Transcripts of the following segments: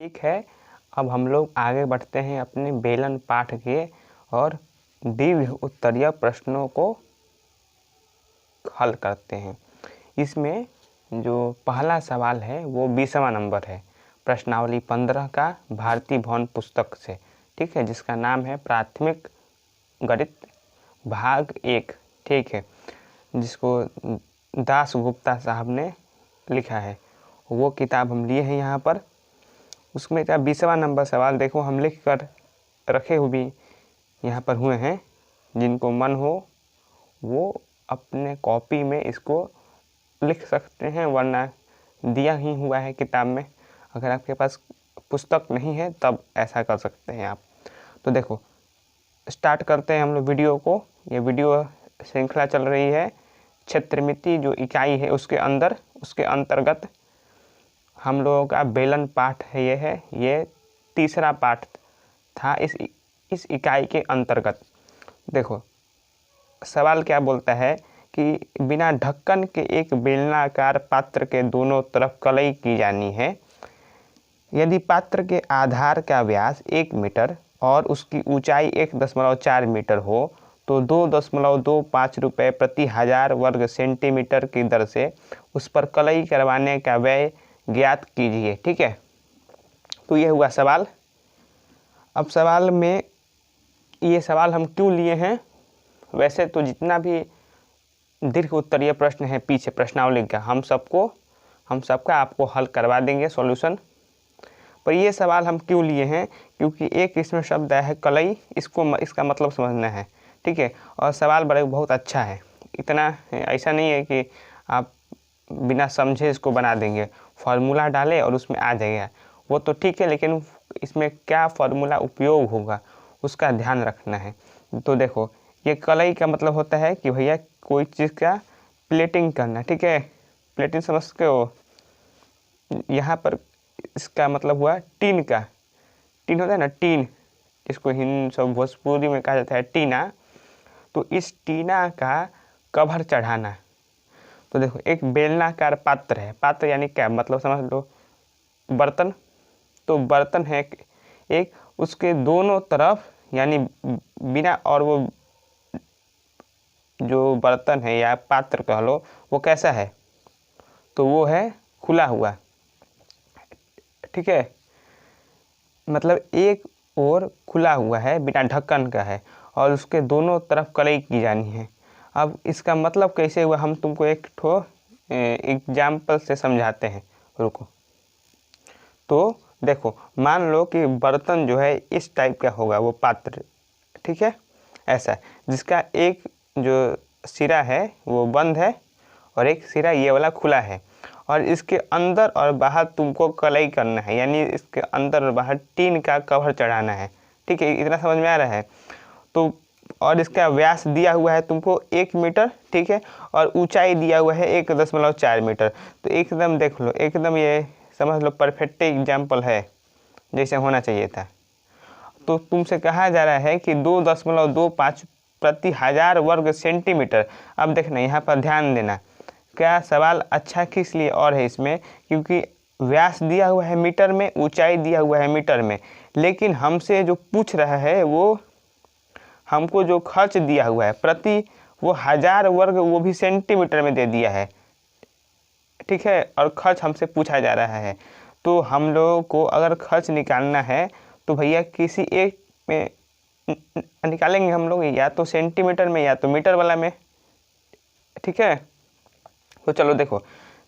ठीक है, अब हम लोग आगे बढ़ते हैं अपने बेलन पाठ के और द्विघ उत्तरीय प्रश्नों को हल करते हैं। इसमें जो पहला सवाल है वो 20वां नंबर है प्रश्नावली 15 का भारती भवन पुस्तक से, ठीक है, जिसका नाम है प्राथमिक गणित भाग 1, ठीक है, जिसको दास गुप्ता साहब ने लिखा है। वो किताब हम लिए हैं यहाँ पर। उसमें क्या 20वां नंबर सवाल देखो हम लिख कर रखे हुए भी यहाँ पर हुए हैं। जिनको मन हो वो अपने कॉपी में इसको लिख सकते हैं, वरना दिया ही हुआ है किताब में। अगर आपके पास पुस्तक नहीं है तब ऐसा कर सकते हैं आप। तो देखो स्टार्ट करते हैं हम लोग वीडियो को। ये वीडियो श्रृंखला चल रही है क्षेत्रमिति जो इकाई है उसके अंतर्गत हम लोगों का बेलन पाठ है। ये तीसरा पाठ था इस इकाई के अंतर्गत। देखो सवाल क्या बोलता है कि बिना ढक्कन के एक बेलनाकार पात्र के दोनों तरफ कलई की जानी है। यदि पात्र के आधार का व्यास 1 मीटर और उसकी ऊंचाई 1.4 मीटर हो तो 2.25 रुपये प्रति 1000 वर्ग सेंटीमीटर की दर से उस पर कलई करवाने का व्यय ज्ञात कीजिए, ठीक है। तो ये हुआ सवाल। अब सवाल में ये सवाल हम क्यों लिए हैं, वैसे तो जितना भी दीर्घ उत्तरीय प्रश्न है पीछे प्रश्नावली का हम सबका आपको हल करवा देंगे सॉल्यूशन। पर ये सवाल हम क्यों लिए हैं, क्योंकि एक इसमें शब्द है कलई, इसका मतलब समझना है, ठीक है। और सवाल बहुत अच्छा है, इतना ऐसा नहीं है कि आप बिना समझे इसको बना देंगे। फार्मूला डाले और उसमें आ जाएगा वो तो ठीक है, लेकिन इसमें क्या फार्मूला उपयोग होगा उसका ध्यान रखना है। तो देखो ये कलई का मतलब होता है कि भैया कोई चीज़ का प्लेटिंग करना, ठीक है। प्लेटिंग समझते हो, यहाँ पर इसका मतलब हुआ टीन का। टीन होता है ना, टीन, इसको हिंदी सब भोजपुरी में कहा जाता है टीना। तो इस टीना का कवर चढ़ाना। तो देखो एक बेलनाकार पात्र है, पात्र यानी क्या मतलब समझ लो, बर्तन। तो बर्तन है एक, उसके दोनों तरफ यानी बिना, और वो जो बर्तन है या पात्र कह लो वो कैसा है, तो वो है खुला हुआ, ठीक है। मतलब एक और खुला हुआ है बिना ढक्कन का है और उसके दोनों तरफ कलई की जानी है। अब इसका मतलब कैसे हुआ हम तुमको एक ठो एग्जाम्पल से समझाते हैं, रुको। तो देखो मान लो कि बर्तन जो है इस टाइप का होगा वो पात्र, ठीक है, ऐसा जिसका एक जो सिरा है वो बंद है और एक सिरा ये वाला खुला है, और इसके अंदर और बाहर तुमको कलई करना है, यानी इसके अंदर और बाहर टीन का कवर चढ़ाना है, ठीक है। इतना समझ में आ रहा है। तो और इसका व्यास दिया हुआ है तुमको 1 मीटर, ठीक है, और ऊंचाई दिया हुआ है 1.4 मीटर। तो एकदम देख लो, एकदम ये समझ लो परफेक्ट एग्जाम्पल है जैसे होना चाहिए था। तो तुमसे कहा जा रहा है कि 2.25 प्रति 1000 वर्ग सेंटीमीटर। अब देखना यहाँ पर ध्यान देना, क्या सवाल अच्छा किस लिए और है इसमें, क्योंकि व्यास दिया हुआ है मीटर में, ऊंचाई दिया हुआ है मीटर में, लेकिन हमसे जो पूछ रहा है वो हमको जो खर्च दिया हुआ है प्रति वो 1000 वर्ग, वो भी सेंटीमीटर में दे दिया है, ठीक है, और खर्च हमसे पूछा जा रहा है। तो हम लोगों को अगर खर्च निकालना है तो भैया किसी एक में निकालेंगे हम लोग, या तो सेंटीमीटर में या तो मीटर वाला में, ठीक है। तो चलो देखो,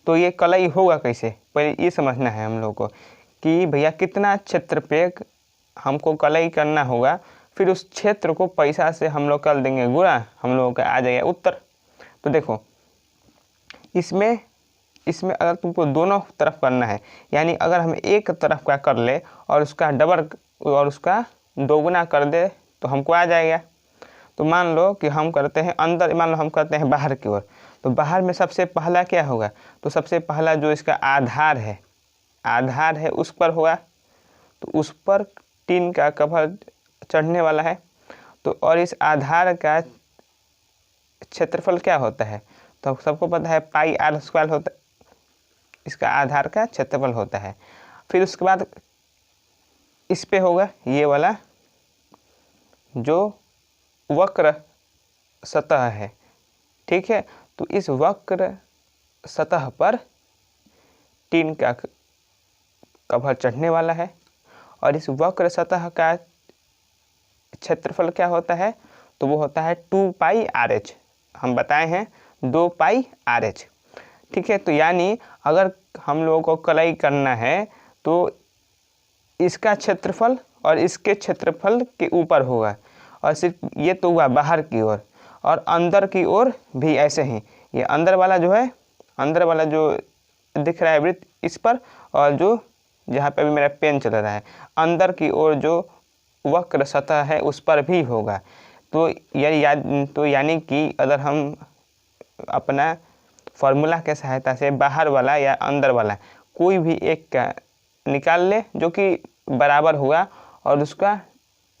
तो ये कलई होगा कैसे, पहले ये समझना है हम लोग को कि भैया कितना क्षेत्र पे हमको कलई करना होगा, फिर उस क्षेत्र को पैसा से हम लोग कर देंगे गुणा, हम लोगों का आ जाएगा उत्तर। तो देखो इसमें अगर तुमको दोनों तरफ करना है, यानी अगर हम एक तरफ का कर ले और उसका डबल और उसका दोगुना कर दे तो हमको आ जाएगा। तो मान लो कि हम करते हैं अंदर, मान लो हम करते हैं बाहर की ओर, तो बाहर में सबसे पहला क्या होगा, तो सबसे पहला जो इसका आधार है उस पर होगा, तो उस पर टीन का कवर चढ़ने वाला है। तो और इस आधार का क्षेत्रफल क्या होता है, तो सबको पता है पाई आर स्क्वायर होता है, इसका आधार का क्षेत्रफल होता है। फिर उसके बाद इस पे होगा ये वाला जो वक्र सतह है, ठीक है। तो इस वक्र सतह पर टीन का कवर चढ़ने वाला है और इस वक्र सतह का क्षेत्रफल क्या होता है, तो वो होता है 2 पाई RH। हम बताए हैं 2 पाई RH, ठीक है। तो यानी अगर हम लोगों को कलई करना है तो इसका क्षेत्रफल और इसके क्षेत्रफल के ऊपर होगा, और सिर्फ ये तो हुआ बाहर की ओर, और अंदर की ओर भी ऐसे ही। ये अंदर वाला जो है, अंदर वाला जो दिख रहा है वृत्त इस पर, और जो जहाँ पे अभी मेरा पेन चल रहा है अंदर की ओर जो वक्र सतह है उस पर भी होगा। तो यानी कि अगर हम अपना फॉर्मूला के सहायता से बाहर वाला या अंदर वाला कोई भी एक का निकाल ले जो कि बराबर हुआ और उसका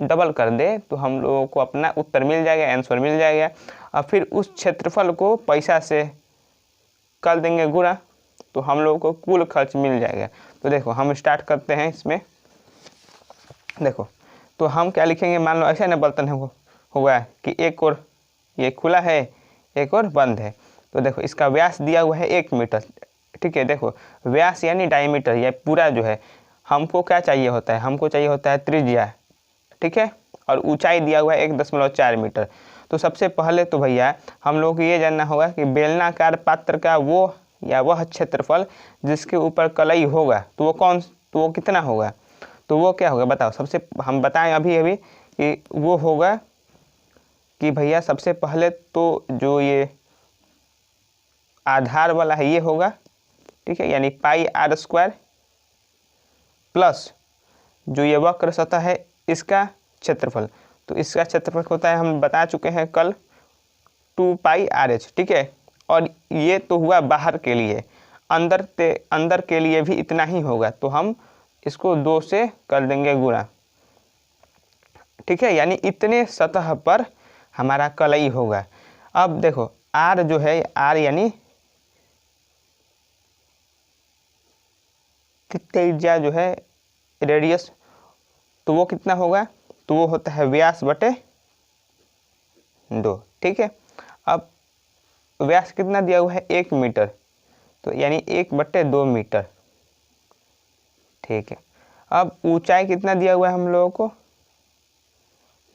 डबल कर दे, तो हम लोगों को अपना उत्तर मिल जाएगा, आंसर मिल जाएगा। और फिर उस क्षेत्रफल को पैसा से कर देंगे गुणा, तो हम लोगों को कुल खर्च मिल जाएगा। तो देखो हम स्टार्ट करते हैं इसमें। देखो तो हम क्या लिखेंगे, मान लो ऐसा ना बर्तन हुआ कि एक और ये खुला है एक और बंद है। तो देखो इसका व्यास दिया हुआ है 1 मीटर, ठीक है। देखो व्यास यानी डायमीटर, या पूरा जो है हमको क्या चाहिए होता है, हमको चाहिए होता है त्रिज्या, ठीक है। और ऊंचाई दिया हुआ है 1.4 मीटर। तो सबसे पहले तो भैया हम लोग को ये जानना होगा कि बेलनाकार पात्र का वो या वह क्षेत्रफल जिसके ऊपर कलई होगा तो वो कितना होगा। तो वो क्या होगा बताओ। सबसे हम बताएं अभी कि वो होगा कि भैया सबसे पहले तो जो ये आधार वाला है ये होगा, ठीक है, यानी पाई r² प्लस जो ये वक्र सतह है इसका क्षेत्रफल। तो इसका क्षेत्रफल होता है, हम बता चुके हैं कल, 2 पाई RH, ठीक है। और ये तो हुआ बाहर के लिए, अंदर के लिए भी इतना ही होगा। तो हम इसको 2 से कर देंगे गुणा, ठीक है। यानी इतने सतह पर हमारा कलई होगा। अब देखो R जो है, R यानी त्रिज्या जो है रेडियस, तो वो कितना होगा, तो वो होता है व्यास बटे 2, ठीक है। अब व्यास कितना दिया हुआ है 1 मीटर, तो यानी 1/2 मीटर, ठीक है। अब ऊंचाई कितना दिया हुआ है हम लोगों को,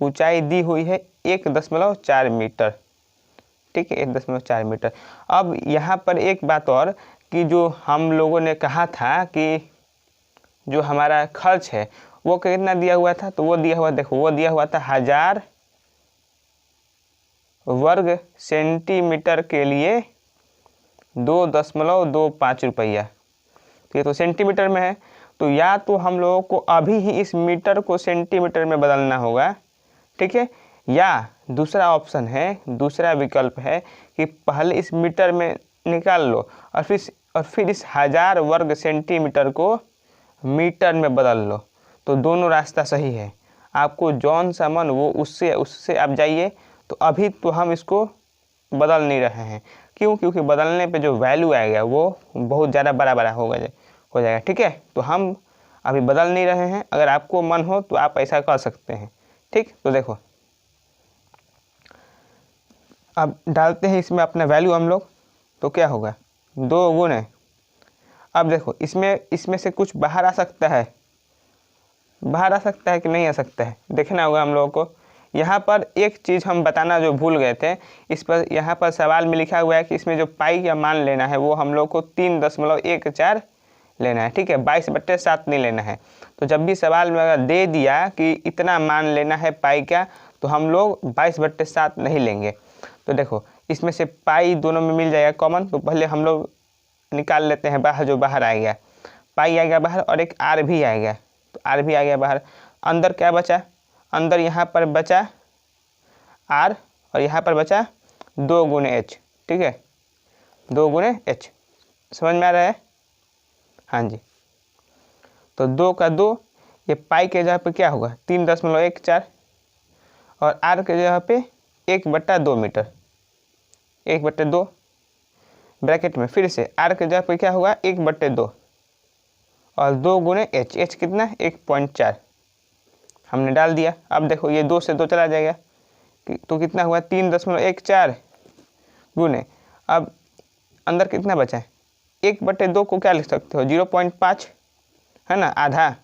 ऊंचाई दी हुई है 1.4 मीटर, ठीक है, 1.4 मीटर। अब यहाँ पर एक बात और कि जो हम लोगों ने कहा था कि जो हमारा खर्च है वो कितना दिया हुआ था, तो वो दिया हुआ, देखो वो दिया हुआ था 1000 वर्ग सेंटीमीटर के लिए 2.25 रुपया। तो ये तो सेंटीमीटर में है, तो या तो हम लोगों को अभी ही इस मीटर को सेंटीमीटर में बदलना होगा, ठीक है, या दूसरा ऑप्शन है, दूसरा विकल्प है कि पहले इस मीटर में निकाल लो और फिर इस 1000 वर्ग सेंटीमीटर को मीटर में बदल लो। तो दोनों रास्ता सही है, आपको जौन सा मन वो उससे आप जाइए। तो अभी तो हम इसको बदल नहीं रहे हैं, क्यों, क्योंकि बदलने पे जो वैल्यू आएगा वो बहुत ज़्यादा बड़ा हो जाएगा, ठीक है। तो हम अभी बदल नहीं रहे हैं, अगर आपको मन हो तो आप ऐसा कर सकते हैं, ठीक। तो देखो अब डालते हैं इसमें अपना वैल्यू हम लोग, तो क्या होगा 2 गुणे, अब देखो इसमें से कुछ बाहर आ सकता है, कि नहीं आ सकता है, देखना होगा हम लोगों को। यहाँ पर एक चीज़ हम बताना जो भूल गए थे, इस पर यहाँ पर सवाल में लिखा हुआ है कि इसमें जो पाई का मान लेना है वो हम लोग को 3.14 लेना है, ठीक है, 22/7 नहीं लेना है। तो जब भी सवाल में अगर दे दिया कि इतना मान लेना है पाई का, तो हम लोग 22/7 नहीं लेंगे। तो देखो इसमें से पाई दोनों में मिल जाएगा कॉमन, तो पहले हम लोग निकाल लेते हैं बाहर, जो बाहर आएगा पाई आएगा बाहर और एक R भी आएगा, तो R भी आ गया बाहर। अंदर क्या बचा, अंदर यहाँ पर बचा R और यहाँ पर बचा 2 गुणे H, ठीक है, 2 गुणे H, समझ में आ रहा है, हाँ जी। तो 2 का 2, ये पाई के जगह पे क्या होगा 3.14 और R के जगह पे 1/2 मीटर, 1/2 ब्रैकेट में, फिर से R के जगह पे क्या होगा 1/2 और 2 गुणे H, H कितना 1.4, हमने डाल दिया। अब देखो ये 2 से 2 चला जाएगा तो कितना हुआ 3.14 गुने, अब अंदर कितना बचा है 1/2 को क्या लिख सकते हो 0.5 है ना, आधा,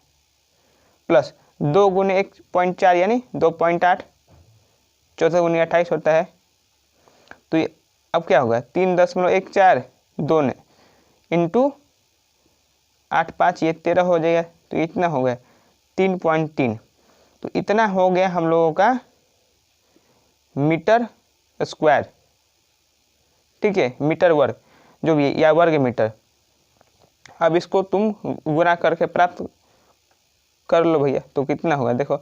प्लस 2 गुने 1.4 यानी 2.8, 14 गुने 28 होता है। तो ये अब क्या होगा 3.14 2 ने इंटू 8 5 ये 13 हो जाएगा, तो इतना हो गया 3.3। तो इतना हो गया हम लोगों का मीटर स्क्वायर, ठीक है, मीटर वर्ग जो भी है या वर्ग मीटर। अब इसको तुम गुणा करके प्राप्त कर लो भैया, तो कितना होगा देखो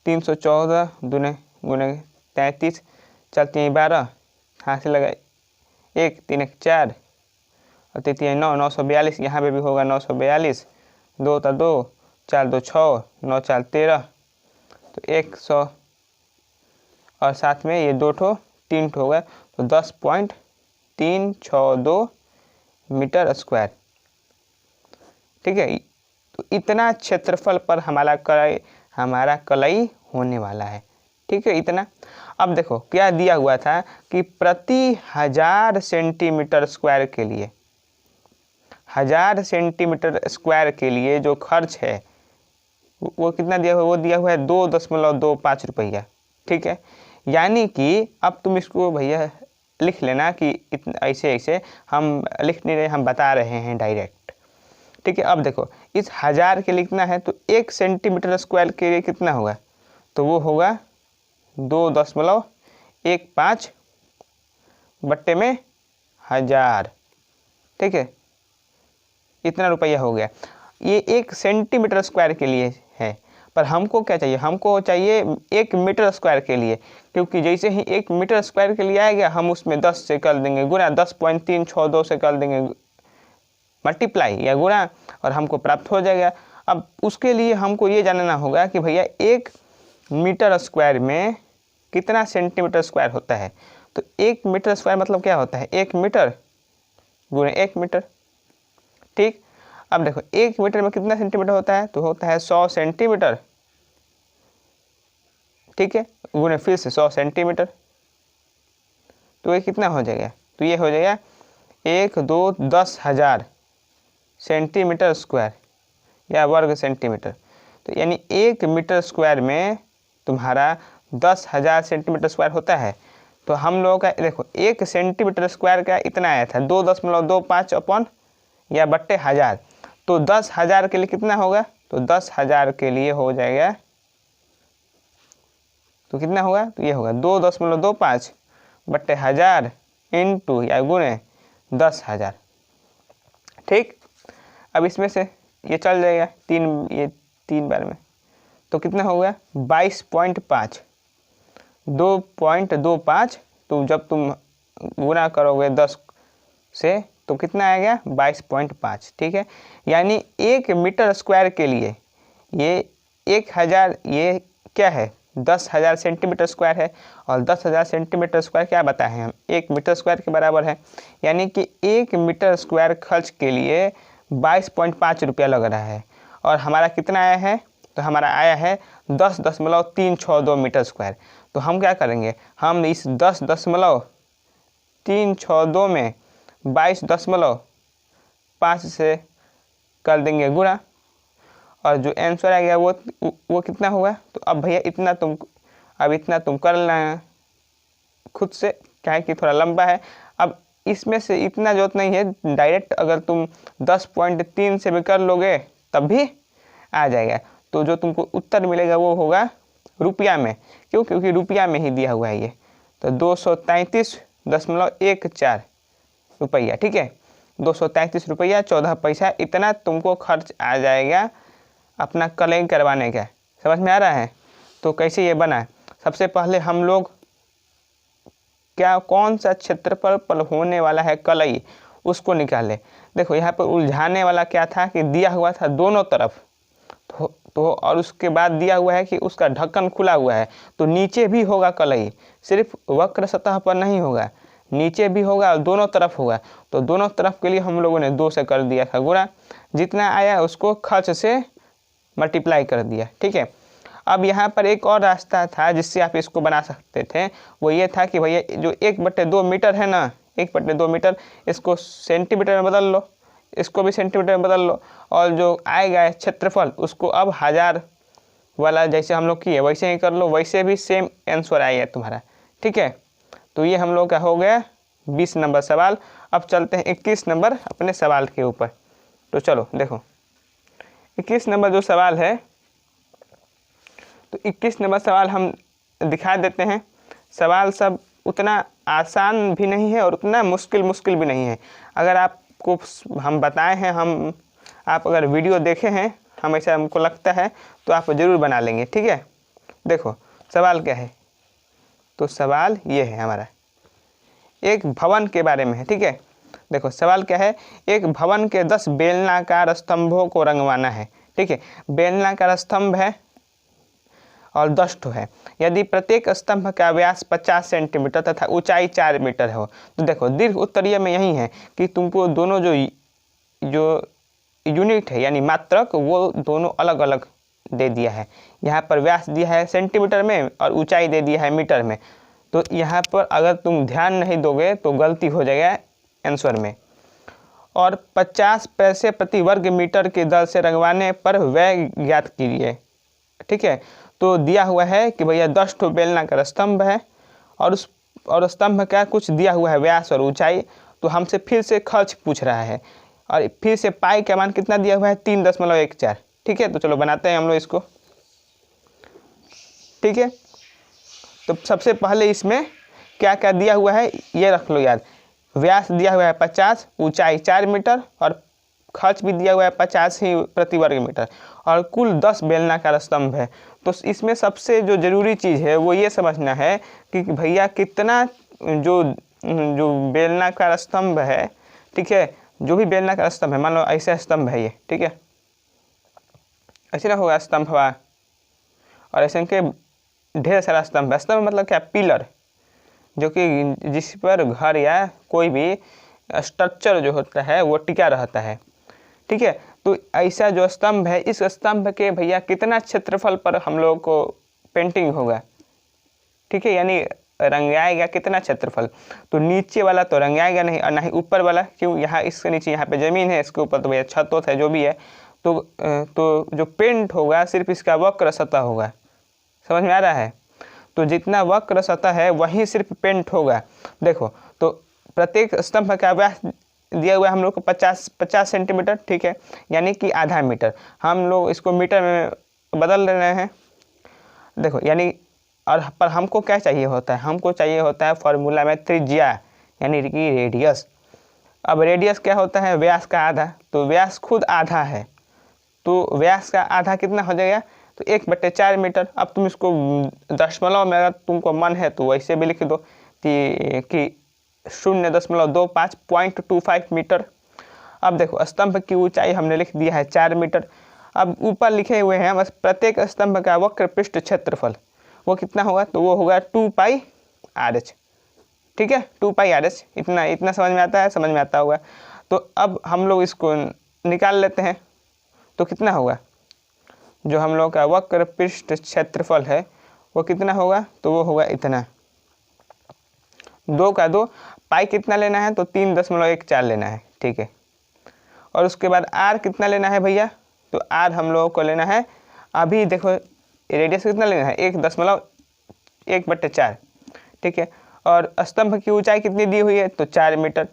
314 दूने गुने 33, चलती है 12, हाथ से लगा 1 3 1 4 और 3 3 9, 942, यहाँ पे भी होगा 942, 2 ता 2, 4 2 6, 9 4 13, तो 100 और साथ में ये 2 ठो 3 ठो होगा, तो 10.362 मीटर स्क्वायर, ठीक है। तो इतना क्षेत्रफल पर हमारा कलई होने वाला है, ठीक है, इतना। अब देखो क्या दिया हुआ था कि प्रति 1000 सेंटीमीटर स्क्वायर के लिए, 1000 सेंटीमीटर स्क्वायर के लिए जो खर्च है वो कितना दिया हुआ है, वो दिया हुआ है 2.25 रुपया, ठीक है। यानी कि अब तुम इसको भैया लिख लेना कि ऐसे ऐसे हम लिख नहीं रहे, हम बता रहे हैं डायरेक्ट, ठीक है। अब देखो इस 1000 के लिखना है तो 1 सेंटीमीटर स्क्वायर के लिए कितना होगा, तो वो होगा 2.15 बट्टे में 1000, ठीक है, इतना रुपया हो गया। ये 1 सेंटीमीटर स्क्वायर के लिए है, पर हमको क्या चाहिए, हमको चाहिए 1 मीटर स्क्वायर के लिए, क्योंकि जैसे ही 1 मीटर स्क्वायर के लिए आएगा हम उसमें 10 से कर देंगे गुणा, 10.362 से कर देंगे मल्टीप्लाई या गुणा, और हमको प्राप्त हो जाएगा। अब उसके लिए हमको ये जानना होगा कि भैया 1 मीटर स्क्वायर में कितना सेंटीमीटर स्क्वायर होता है। तो 1 मीटर स्क्वायर मतलब क्या होता है 1 मीटर गुणे 1 मीटर, ठीक। अब देखो 1 मीटर में कितना सेंटीमीटर होता है, तो होता है 100 सेंटीमीटर, ठीक है, गुणे फिर से 100 सेंटीमीटर, तो ये कितना हो जाएगा, तो ये हो जाएगा 1 2 10,000 सेंटीमीटर स्क्वायर या वर्ग सेंटीमीटर। तो यानी 1 मीटर स्क्वायर में तुम्हारा 10,000 सेंटीमीटर स्क्वायर होता है। तो हम लोगों का देखो 1 सेंटीमीटर स्क्वायर का इतना आया था 2.25 अपन या बट्टे 1000, तो 10,000 के लिए कितना होगा, तो 10,000 के लिए हो जाएगा, तो कितना होगा, तो ये होगा 2.25 बट्टे 1000 इंटू या गुणे 10,000, ठीक। अब इसमें से ये चल जाएगा 3 बार में, तो कितना होगा 22.5, 2.25, तो जब तुम गुणा करोगे 10 से तो कितना आएगा 22.5, ठीक है। यानी 1 मीटर स्क्वायर के लिए ये 1000, ये क्या है 10,000 सेंटीमीटर स्क्वायर है, और 10,000 सेंटीमीटर स्क्वायर क्या बताए हैं हम 1 मीटर स्क्वायर के बराबर है। यानी कि 1 मीटर स्क्वायर खर्च के लिए 22.5 रुपया लग रहा है, और हमारा कितना आया है, तो हमारा आया है 10.362 मीटर स्क्वायर। तो हम क्या करेंगे, हम इस 10.362 में 22.5 से कर देंगे गुणा, और जो आंसर आ गया वो कितना हुआ। तो अब भैया इतना तुम कर लेना खुद से, क्या है कि थोड़ा लंबा है। अब इसमें से इतना जरूरत नहीं है, डायरेक्ट अगर तुम 10.3 से भी कर लोगे तब भी आ जाएगा। तो जो तुमको उत्तर मिलेगा वो होगा रुपया में, क्यों, क्योंकि रुपया में ही दिया हुआ है ये, तो 233.14 रुपया, ठीक है, 233 रुपया 14 पैसा, इतना तुमको खर्च आ जाएगा अपना कलई करवाने का। समझ में आ रहा है। तो कैसे ये बना, सबसे पहले हम लोग कौन सा क्षेत्रफल पर होने वाला है कलई उसको निकाले। देखो यहाँ पर उलझाने वाला क्या था कि दिया हुआ था दोनों तरफ, तो और उसके बाद दिया हुआ है कि उसका ढक्कन खुला हुआ है, तो नीचे भी होगा कलई, सिर्फ वक्र सतह पर नहीं होगा, नीचे भी होगा और दोनों तरफ होगा। तो दोनों तरफ के लिए हम लोगों ने 2 से कर दिया था गुणा, जितना आया उसको खर्च से मल्टीप्लाई कर दिया, ठीक है। अब यहाँ पर एक और रास्ता था जिससे आप इसको बना सकते थे, वो ये था कि भैया जो 1/2 मीटर है ना, 1/2 मीटर, इसको सेंटीमीटर में बदल लो, इसको भी सेंटीमीटर में बदल लो, और जो आएगा क्षेत्रफल उसको अब 1000 वाला जैसे हम लोग किए वैसे ही कर लो, वैसे भी सेम आंसर आएगा तुम्हारा। ठीक है, तो ये हम लोग का हो गया 20 नंबर सवाल। अब चलते हैं 21 नंबर अपने सवाल के ऊपर। तो चलो देखो 21 नंबर जो सवाल है, तो 21 नंबर सवाल हम दिखा देते हैं। सवाल सब उतना आसान भी नहीं है और उतना मुश्किल भी नहीं है। अगर आपको हम बताए हैं, आप अगर वीडियो देखे हैं, हम ऐसा हमको लगता है तो आप ज़रूर बना लेंगे। ठीक है, देखो सवाल क्या है। तो सवाल ये है हमारा, एक भवन के बारे में है। ठीक है, देखो सवाल क्या है, एक भवन के 10 बेलनाकार स्तंभों को रंगवाना है। ठीक है, बेलनाकार स्तंभ है और 10 ठो है। यदि प्रत्येक स्तंभ का व्यास 50 सेंटीमीटर तथा ऊंचाई 4 मीटर हो, तो देखो दीर्घ उत्तरीय में यही है कि तुमको दोनों जो यूनिट है यानी मात्रक, वो दोनों अलग अलग दे दिया है। यहाँ पर व्यास दिया है सेंटीमीटर में और ऊंचाई दे दिया है मीटर में। तो यहाँ पर अगर तुम ध्यान नहीं दोगे तो गलती हो जाएगा आंसर में। और 50 पैसे प्रति वर्ग मीटर की दर से रंगवाने पर व्यय ज्ञात कीजिए। ठीक है, तो दिया हुआ है कि भैया 10 ठो बेलनाकार स्तंभ है और स्तंभ का कुछ दिया हुआ है व्यास और ऊंचाई। तो हमसे फिर से खर्च पूछ रहा है और फिर से पाई का मान कितना दिया हुआ है 3.14। ठीक है, तो चलो बनाते हैं हम लोग इसको। ठीक है, तो सबसे पहले इसमें क्या क्या दिया हुआ है ये रख लो याद। व्यास दिया हुआ है 50, ऊंचाई 4 मीटर और खर्च भी दिया हुआ है 50 ही प्रति वर्ग मीटर, और कुल 10 बेलनाकार स्तंभ है। तो इसमें सबसे जो ज़रूरी चीज़ है वो ये समझना है कि भैया कितना जो बेलनाकार स्तंभ है। ठीक है, जो भी बेलनाकार स्तंभ है, मान लो ऐसा स्तंभ है ये। ठीक है, ऐसे ना होगा स्तंभ हुआ, और ऐसे के ढेर सारा स्तंभ है। स्तंभ मतलब क्या, पिलर, जो कि जिस पर घर या कोई भी स्ट्रक्चर जो होता है वो टिका रहता है। ठीक है, तो ऐसा जो स्तंभ है, इस स्तंभ के भैया कितना क्षेत्रफल पर हम लोग को पेंटिंग होगा। ठीक है, यानी रंगाएगा कितना क्षेत्रफल। तो नीचे वाला तो रंगाएगा नहीं और ना ही ऊपर वाला, क्यों, यहाँ इसके नीचे यहाँ पे ज़मीन है, इसके ऊपर तो भैया छत होता है जो भी है। तो जो पेंट होगा सिर्फ इसका वक्र सतह होगा। समझ में आ रहा है। तो जितना वक्र सतह है वही सिर्फ पेंट होगा। देखो तो प्रत्येक स्तंभ का व्यास दिया हुआ है हम लोग को 50 सेंटीमीटर। ठीक है, यानी कि आधा मीटर। हम लोग इसको मीटर में बदल रहे हैं। देखो यानी, और पर हमको क्या चाहिए होता है, हमको चाहिए होता है फॉर्मूला में त्रिज्या यानी कि रेडियस। अब रेडियस क्या होता है, व्यास का आधा। तो व्यास खुद आधा है, तो व्यास का आधा कितना हो जाएगा, तो 1/4 मीटर। अब तुम इसको दशमलव में अगर तुमको मन है तो वैसे भी लिख दो कि 0.25 मीटर। अब देखो स्तंभ की ऊंचाई हमने लिख दिया है 4 मीटर। अब ऊपर लिखे हुए हैं बस प्रत्येक स्तंभ का वक्र पृष्ठ क्षेत्रफल वो कितना होगा, तो वो होगा 2πr/h। ठीक है, 2πr/h। इतना समझ में आता है, समझ में आता होगा। तो अब हम लोग इसको निकाल लेते हैं। तो कितना होगा, जो हम लोग का वक्र पृष्ठ क्षेत्रफल है वो कितना होगा, तो वो होगा इतना, 2 का 2। पाई कितना लेना है, तो 3.14 लेना है। ठीक है, और उसके बाद आर कितना लेना है भैया, तो आर हम लोगों को लेना है, अभी देखो रेडियस कितना लेना है, 1.1/4। ठीक है, और स्तंभ की ऊंचाई कितनी दी हुई है, तो 4 मीटर।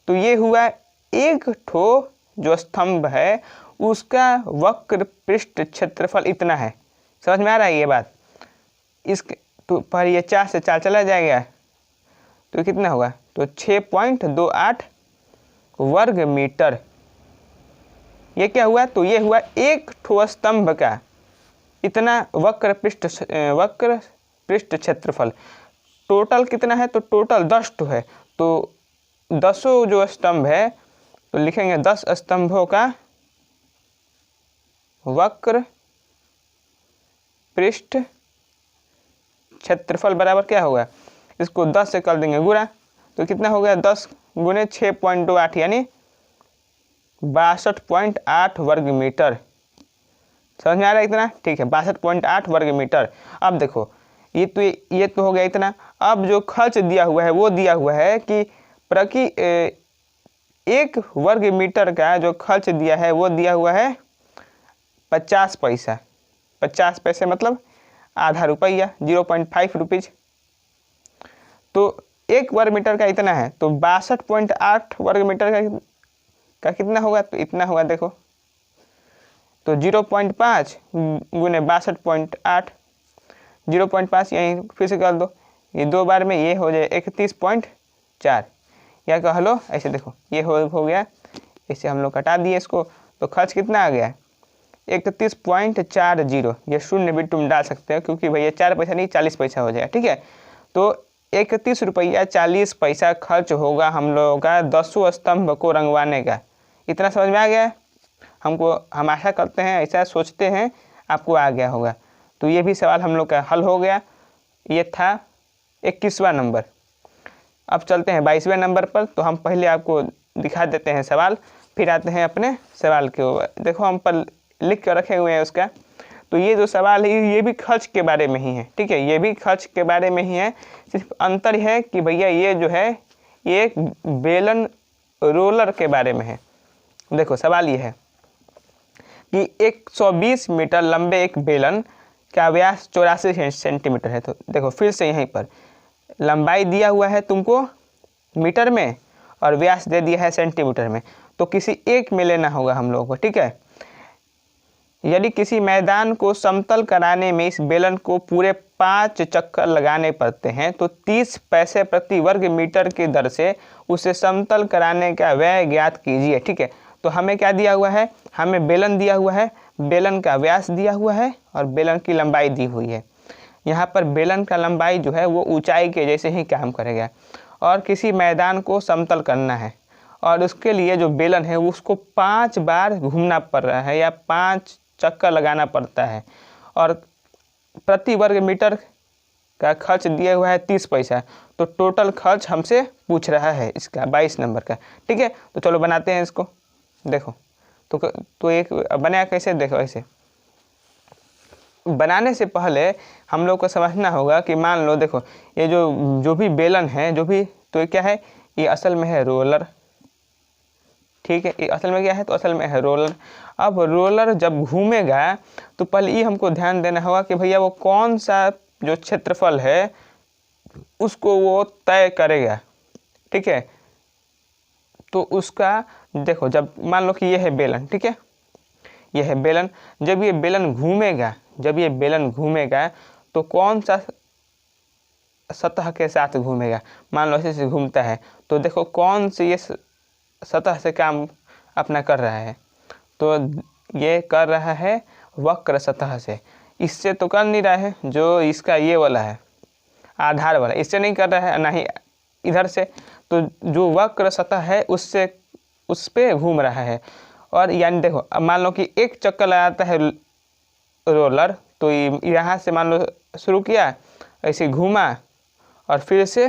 तो ये हुआ एक ठो जो स्तंभ है उसका वक्र पृष्ठ क्षेत्रफल इतना है। समझ में आ रहा है ये बात। इसके तो पर ये 4 से 4 चला जाएगा, तो कितना होगा, तो 6.28 वर्ग मीटर। ये क्या हुआ, तो ये हुआ एक ठो स्तंभ का इतना वक्र पृष्ठ क्षेत्रफल। टोटल कितना है, तो टोटल 10 ठो है। तो 10 जो स्तंभ है, तो लिखेंगे 10 स्तंभों का वक्र पृष्ठ क्षेत्रफल बराबर क्या होगा, इसको 10 से कर देंगे गुणा, तो कितना हो गया, 10 गुणे 6.28 यानी 62.8 वर्ग मीटर। समझ में आ रहा है इतना? ठीक है, 62.8 वर्ग मीटर। अब देखो ये तो हो गया इतना। अब जो खर्च दिया हुआ है वो दिया हुआ है कि प्रति 1 वर्ग मीटर का जो खर्च दिया है वो दिया हुआ है 50 पैसा। 50 पैसे मतलब आधा रुपया, 0.5 रुपीज। तो 1 वर्ग मीटर का इतना है, तो 62.8 वर्ग मीटर का कितना होगा? तो इतना होगा, देखो तो 0.5 गुने 62.8, 0.5 यहीं फिर से कर दो, ये 2 बार में ये हो जाए 31.4, या कह लो ऐसे। देखो ये हो गया, इसे हम लोग कटा दिए इसको, तो खर्च कितना आ गया? 31.40। ये शून्य भी तुम डाल सकते हो क्योंकि भैया 4 पैसा नहीं 40 पैसा हो जाएगा। ठीक है, तो 31 रुपया 40 पैसा खर्च होगा हम लोगों का 10 स्तंभ को रंगवाने का। इतना समझ में आ गया? हम आशा करते हैं, ऐसा सोचते हैं आपको आ गया होगा। तो ये भी सवाल हम लोग का हल हो गया। ये था 21वां नंबर। अब चलते हैं 22वें नंबर पर। तो हम पहले आपको दिखा देते हैं सवाल, फिर आते हैं अपने सवाल के ऊपर। देखो हम पर लिख कर रखे हुए हैं उसका। तो ये जो सवाल है ये भी खर्च के बारे में ही है। ठीक है, ये भी खर्च के बारे में ही है, सिर्फ अंतर है कि भैया ये जो है ये एक बेलन रोलर के बारे में है। देखो सवाल ये है कि 120 मीटर लंबे एक बेलन का व्यास 84 सेंटीमीटर है। तो देखो फिर से यहीं पर लंबाई दिया हुआ है तुमको मीटर में और व्यास दे दिया है सेंटीमीटर में, तो किसी एक में लेना होगा हम लोगों को। ठीक है, यदि किसी मैदान को समतल कराने में इस बेलन को पूरे 5 चक्कर लगाने पड़ते हैं तो 30 पैसे प्रति वर्ग मीटर की दर से उसे समतल कराने का व्यय ज्ञात कीजिए। ठीक है, तो हमें क्या दिया हुआ है? हमें बेलन दिया हुआ है, बेलन का व्यास दिया हुआ है और बेलन की लंबाई दी हुई है। यहाँ पर बेलन का लंबाई जो है वो ऊंचाई के जैसे ही काम करेगा और किसी मैदान को समतल करना है और उसके लिए जो बेलन है उसको 5 बार घूमना पड़ रहा है या 5 चक्कर लगाना पड़ता है और प्रति वर्ग मीटर का खर्च दिया हुआ है 30 पैसा। तो टोटल खर्च हमसे पूछ रहा है इसका 22 नंबर का। ठीक है, तो चलो बनाते हैं इसको। देखो तो एक बनाया कैसे? देखो ऐसे बनाने से पहले हम लोग को समझना होगा कि मान लो देखो ये जो भी बेलन है जो भी, तो ये क्या है? ये असल में है रोलर। ठीक है, ये असल में क्या है? तो असल में है रोलर। अब रोलर जब घूमेगा तो पहले ये हमको ध्यान देना होगा कि भैया वो कौन सा जो क्षेत्रफल है उसको वो तय करेगा। ठीक है, तो उसका देखो जब मान लो कि ये है बेलन, ठीक है, ये है बेलन। जब ये बेलन घूमेगा तो कौन सा सतह के साथ घूमेगा? मान लो ऐसे घूमता है तो देखो कौन सी ये सतह से काम अपना कर रहा है, तो ये कर रहा है वक्र सतह से। इससे तो कर नहीं रहा है, जो इसका ये वाला है आधार वाला, इससे नहीं कर रहा है, ना ही इधर से। तो जो वक्र सतह है उससे उस पे घूम रहा है। और यानी देखो अब मान लो कि एक चक्कर लगाता है रोलर, तो यहाँ से मान लो शुरू किया, ऐसे घूमा और फिर से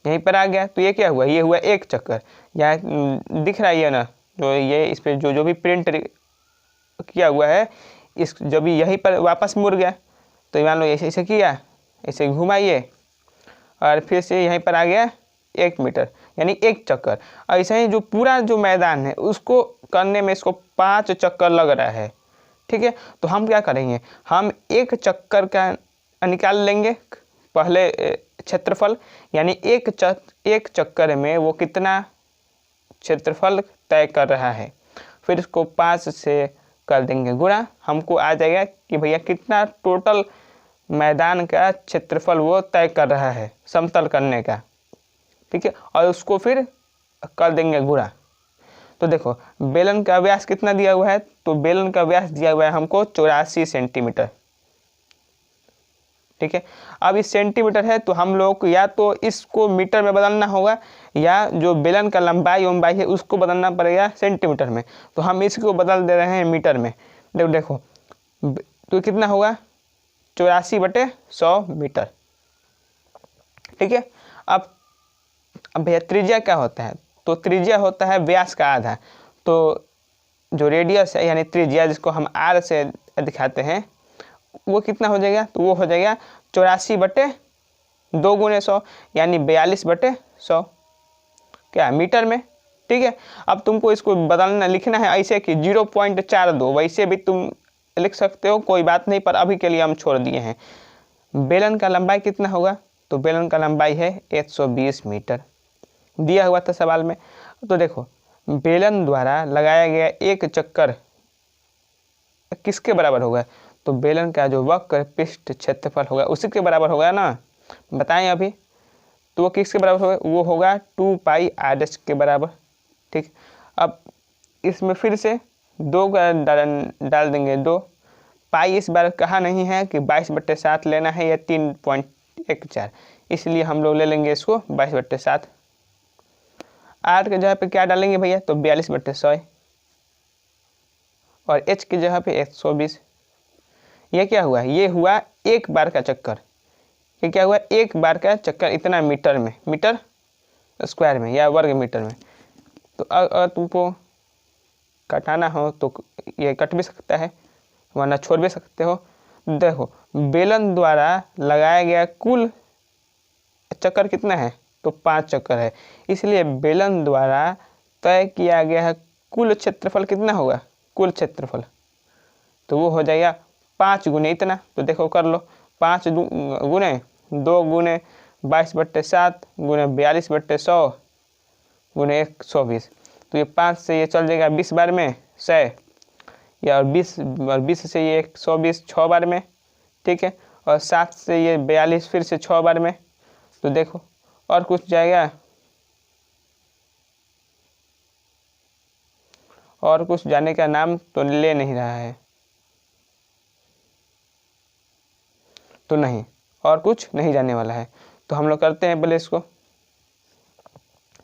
यहीं पर आ गया। तो ये क्या हुआ? ये हुआ एक चक्कर। यहाँ दिख रहा है ना, जो ये इस पर जो भी प्रिंट किया हुआ है, इस जब यहीं पर वापस मुड़ गया तो मान लो ऐसे ऐसे किया, ऐसे घुमाइए और फिर से यहीं पर आ गया 1 मीटर, यानी एक चक्कर। ऐसे ही जो पूरा जो मैदान है उसको करने में इसको 5 चक्कर लग रहा है। ठीक है, तो हम क्या करेंगे? हम एक चक्कर का निकाल लेंगे पहले क्षेत्रफल, यानी एक चक्कर में वो कितना क्षेत्रफल तय कर रहा है, फिर इसको 5 से कर देंगे गुणा। हमको आ जाएगा कि भैया कितना टोटल मैदान का क्षेत्रफल वो तय कर रहा है समतल करने का। ठीक है, और उसको फिर कर देंगे गुणा। तो देखो बेलन का व्यास कितना दिया हुआ है? तो बेलन का व्यास दिया हुआ है हमको 84 सेंटीमीटर। ठीक है, अब इस सेंटीमीटर है तो हम लोग को या तो इसको मीटर में बदलना होगा या जो बेलन का लंबाई है उसको बदलना पड़ेगा सेंटीमीटर में। तो हम इसको बदल दे रहे हैं मीटर में। देखो तो कितना होगा? 84/100 मीटर। ठीक है, अब भैया त्रिज्या क्या होता है? तो त्रिज्या होता है व्यास का आधा। तो जो रेडियस है यानी त्रिज्या जिसको हम आर से दिखाते हैं वो कितना हो जाएगा, तो वो हो जाएगा 84/2 × 100 यानी 42/100 क्या मीटर में। ठीक है, अब तुमको इसको बदलना लिखना है ऐसे कि 0.42, वैसे भी तुम लिख सकते हो, कोई बात नहीं, पर अभी के लिए हम छोड़ दिए हैं। बेलन का लंबाई कितना होगा, तो बेलन का लंबाई है 120 मीटर दिया हुआ था सवाल में। तो देखो बेलन द्वारा लगाया गया एक चक्कर किसके बराबर होगा, तो बेलन का जो वक्र पृष्ठ क्षेत्रफल होगा उसी के बराबर होगा ना, बताएं अभी। तो वो किसके बराबर होगा, वो होगा 2πr के बराबर। ठीक, अब इसमें फिर से 2 डाल देंगे, 2 पाई इस बार कहा नहीं है कि 22/7 लेना है या 3.14, इसलिए हम लोग ले लेंगे इसको 22/7। आर के जगह पे क्या डालेंगे भैया, तो 42/100 और एच की जगह पे 120। ये क्या हुआ, ये हुआ एक बार का चक्कर। ये क्या हुआ, एक बार का चक्कर इतना मीटर में, मीटर स्क्वायर में या वर्ग मीटर में। तो अगर तुमको कटाना हो तो ये कट भी सकता है वरना छोड़ भी सकते हो। देखो बेलन द्वारा लगाया गया कुल चक्कर कितना है, तो 5 चक्कर है, इसलिए बेलन द्वारा तय किया गया है कुल क्षेत्रफल कितना होगा, कुल क्षेत्रफल तो वो हो जाएगा 5 गुने इतना। तो देखो कर लो, 5 गुने 2 गुने 22/7 गुने 42/100 गुने 120। तो ये 5 से ये चल जाएगा 20 बार में 100, या और 20 से ये 120 6 बार में। ठीक है, और 7 से ये 42 फिर से 6 बार में। तो देखो और कुछ जाएगा, और कुछ जाने का नाम तो ले नहीं रहा है, तो नहीं, और कुछ नहीं जाने वाला है। तो हम लोग करते हैं पहले इसको।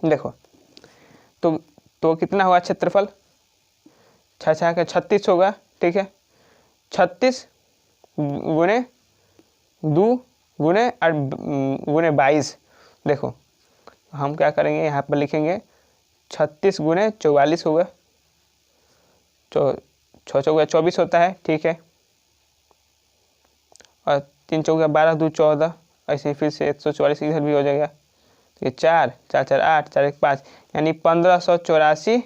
देखो तो कितना हुआ क्षेत्रफल, 6 का 36 होगा। ठीक है, 36 गुने 2 गुने 22। देखो हम क्या करेंगे, यहाँ पर लिखेंगे 36 गुने 44 होगा, 6 चौका 24 होता है। ठीक है, और 3 चौका 12 2 14, ऐसे फिर से 144 इधर भी हो जाएगा। तो ये 4 4 4 8 4 1 5 यानी 1584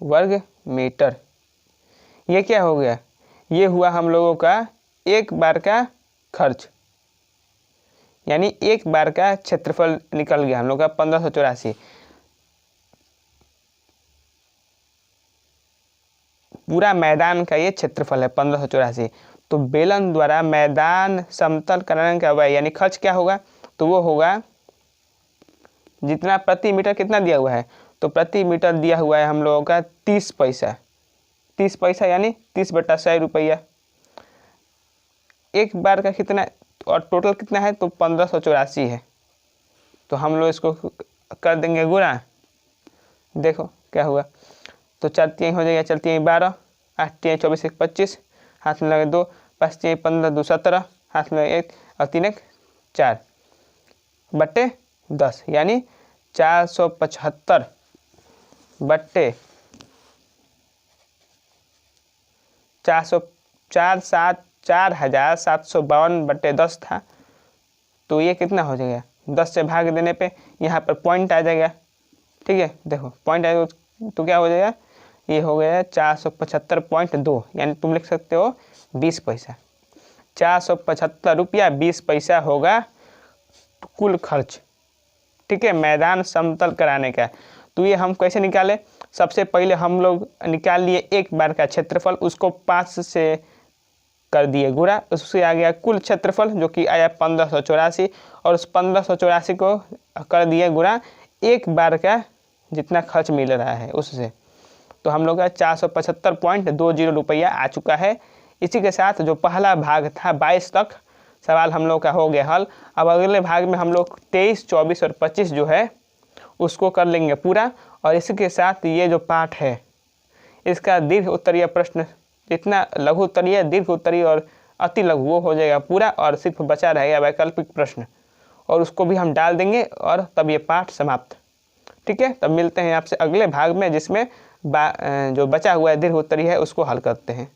वर्ग मीटर। ये क्या हो गया, ये हुआ हम लोगों का एक बार का खर्च, यानी एक बार का क्षेत्रफल निकल गया हम लोग का 1584। पूरा मैदान का ये क्षेत्रफल है 1584। तो बेलन द्वारा मैदान समतल कराने का व्यय यानी खर्च क्या होगा, तो वो होगा जितना प्रति मीटर कितना दिया हुआ है, तो प्रति मीटर दिया हुआ है हम लोगों का 30 पैसा। 30 पैसा यानी 30/100 रुपया। एक बार का कितना और टोटल कितना है, तो 1584 है। तो हम लोग इसको कर देंगे गुणा। देखो क्या हुआ, तो 4 3 हो जाएगा, 4 3 12, 8 3 24 1 25, हाथ में लगे 2, 5 3 15 2 17, हाथ में लगे 1 और 3 1 4/10 यानी 475 बट्टे 4752 था। तो ये कितना हो जाएगा, 10 से भाग देने पे यहाँ पर पॉइंट आ जाएगा। ठीक है, देखो पॉइंट आएगा तो क्या हो जाएगा, ये हो गया 475.2 यानी तुम लिख सकते हो 20 पैसा। 475 रुपया 20 पैसा होगा कुल खर्च। ठीक है, मैदान समतल कराने का। तो ये हम कैसे निकाले, सबसे पहले हम लोग निकाल लिए एक बार का क्षेत्रफल, उसको 5 से कर दिए गुणा, उससे आ गया कुल क्षेत्रफल जो कि आया 1584, और उस 1584 को कर दिए गुणा एक बार का जितना खर्च मिल रहा है उससे। तो हम लोग का 475.20 रुपया आ चुका है। इसी के साथ जो पहला भाग था 22 तक सवाल हम लोग का हो गया हल। अब अगले भाग में हम लोग 23 24 और 25 जो है उसको कर लेंगे पूरा। और इसी के साथ ये जो पाठ है इसका दीर्घ उत्तरीय प्रश्न, जितना लघु उत्तरीय, दीर्घ उत्तरीय और अति लघु वो हो जाएगा पूरा, और सिर्फ बचा रहेगा वैकल्पिक प्रश्न, और उसको भी हम डाल देंगे और तब ये पाठ समाप्त। ठीक है, तब मिलते हैं आपसे अगले भाग में जिसमें जो बचा हुआ है दीर्घ उत्तरीय है उसको हल करते हैं।